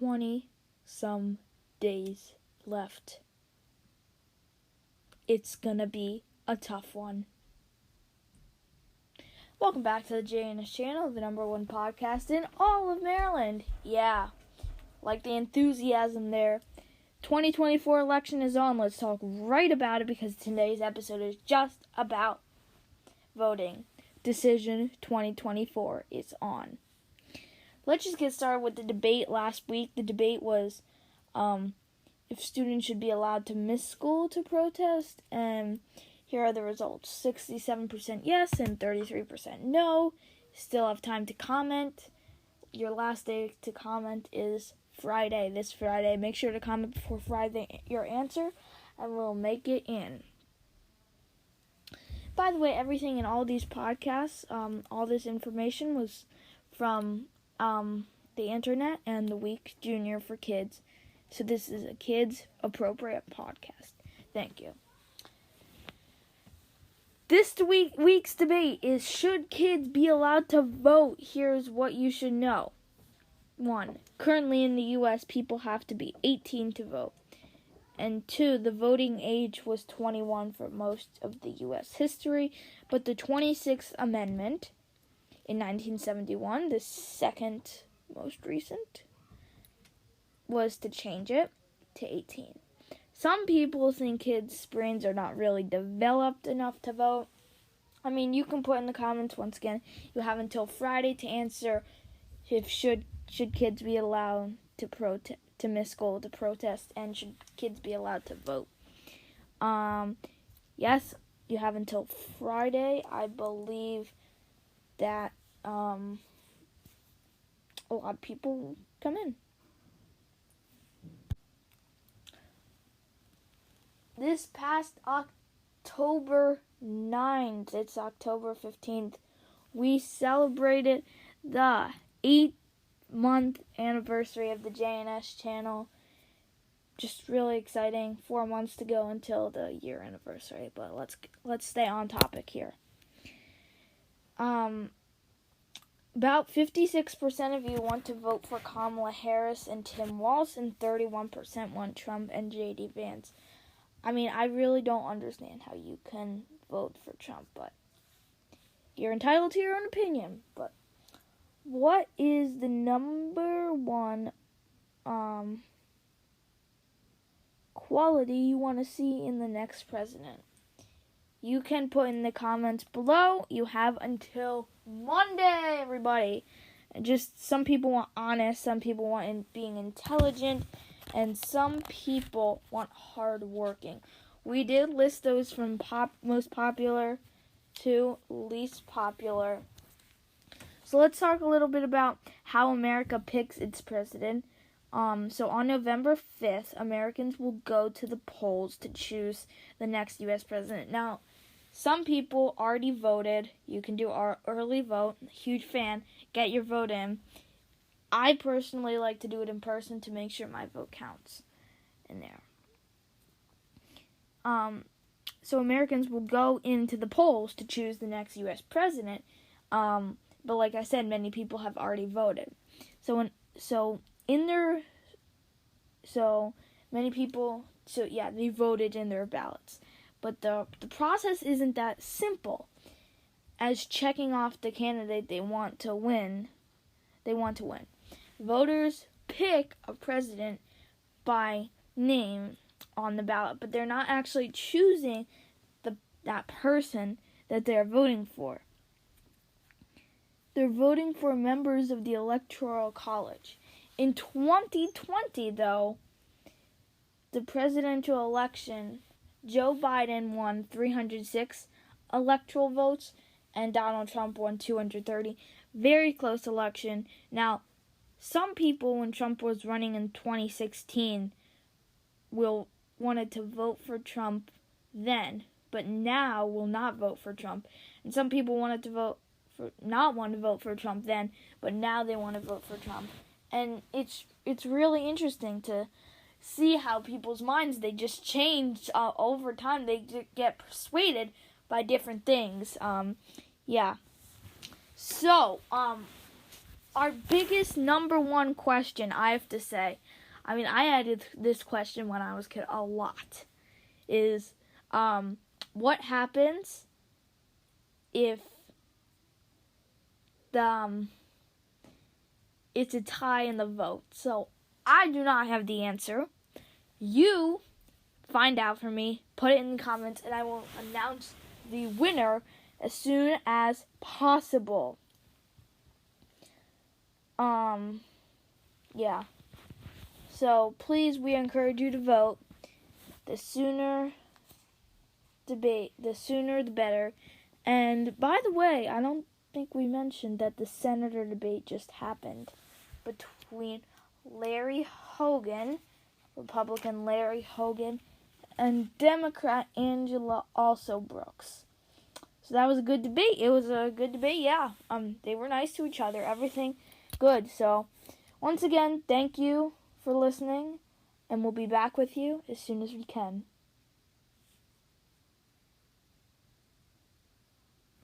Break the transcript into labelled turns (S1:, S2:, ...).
S1: 20 some days left. It's gonna be a tough one. Welcome back to the JNS channel, the #1 podcast in all of Maryland. Yeah, like the enthusiasm there. 2024 election is on. Let's talk right about it because today's episode is just about voting. Decision 2024 is on. Let's just get started with the debate last week. The debate was if students should be allowed to miss school to protest, and here are the results. 67% yes and 33% no. Still have time to comment. Your last day to comment is Friday, this Friday. Make sure to comment before Friday your answer, and we'll make it in. By the way, everything in all these podcasts, all this information was from the internet and the Week Junior for Kids. So this is a kids-appropriate podcast. Thank you. This week's debate is, should kids be allowed to vote? Here's what you should know. 1. Currently in the U.S., people have to be 18 to vote. And 2, the voting age was 21 for most of the U.S. history, but the 26th Amendment in 1971, the second most recent, was to change it to 18. Some people think kids' brains are not really developed enough to vote. I mean, you can put in the comments, once again, you have until Friday to answer if should kids be allowed to miss school to protest, and should kids be allowed to vote. Yes, you have until Friday. I believe that a lot of people come in. This past October 9th, it's October 15th, we celebrated the 8-month anniversary of the JNS channel. Just really exciting. 4 months to go until the year anniversary, but let's stay on topic here. About 56% of you want to vote for Kamala Harris and Tim Walz, and 31% want Trump and J.D. Vance. I mean, I really don't understand how you can vote for Trump, but you're entitled to your own opinion. But what is the #1 quality you want to see in the next president? You can put in the comments below. You have until Monday, everybody. Just some people want honest, some people want being intelligent, and some people want hardworking. We did list those from most popular to least popular. So let's talk a little bit about how America picks its president. So on November 5th, Americans will go to the polls to choose the next U.S. president. Now, some people already voted. You can do our early vote. Huge fan. Get your vote in. I personally like to do it in person to make sure my vote counts in there. So Americans will go into the polls to choose the next U.S. president. But like I said, many people have already voted. They voted in their ballots. But the process isn't that simple as checking off the candidate they want to win. Voters pick a president by name on the ballot, but they're not actually choosing that person that they're voting for. They're voting for members of the Electoral College. In 2020, though, the presidential election, Joe Biden won 306 electoral votes, and Donald Trump won 230. Very close election. Now, some people, when Trump was running in 2016, wanted to vote for Trump then, but now will not vote for Trump. And some people wanted to not want to vote for Trump then, but now they want to vote for Trump. And it's really interesting to see how people's minds, they just change over time. They get persuaded by different things. So our biggest number one question, I have to say, I mean, I added this question when I was a kid a lot, is what happens if it's a tie in the vote? So I do not have the answer. You find out for me, put it in the comments, and I will announce the winner as soon as possible. Yeah. So please, we encourage you to vote. The sooner the better. And by the way, I don't think we mentioned that the senator debate just happened between Larry Hogan, Republican Larry Hogan, and Democrat Angela also Brooks. So that was a good debate. It was a good debate, yeah. They were nice to each other. Everything good. So once again, thank you for listening, and we'll be back with you as soon as we can.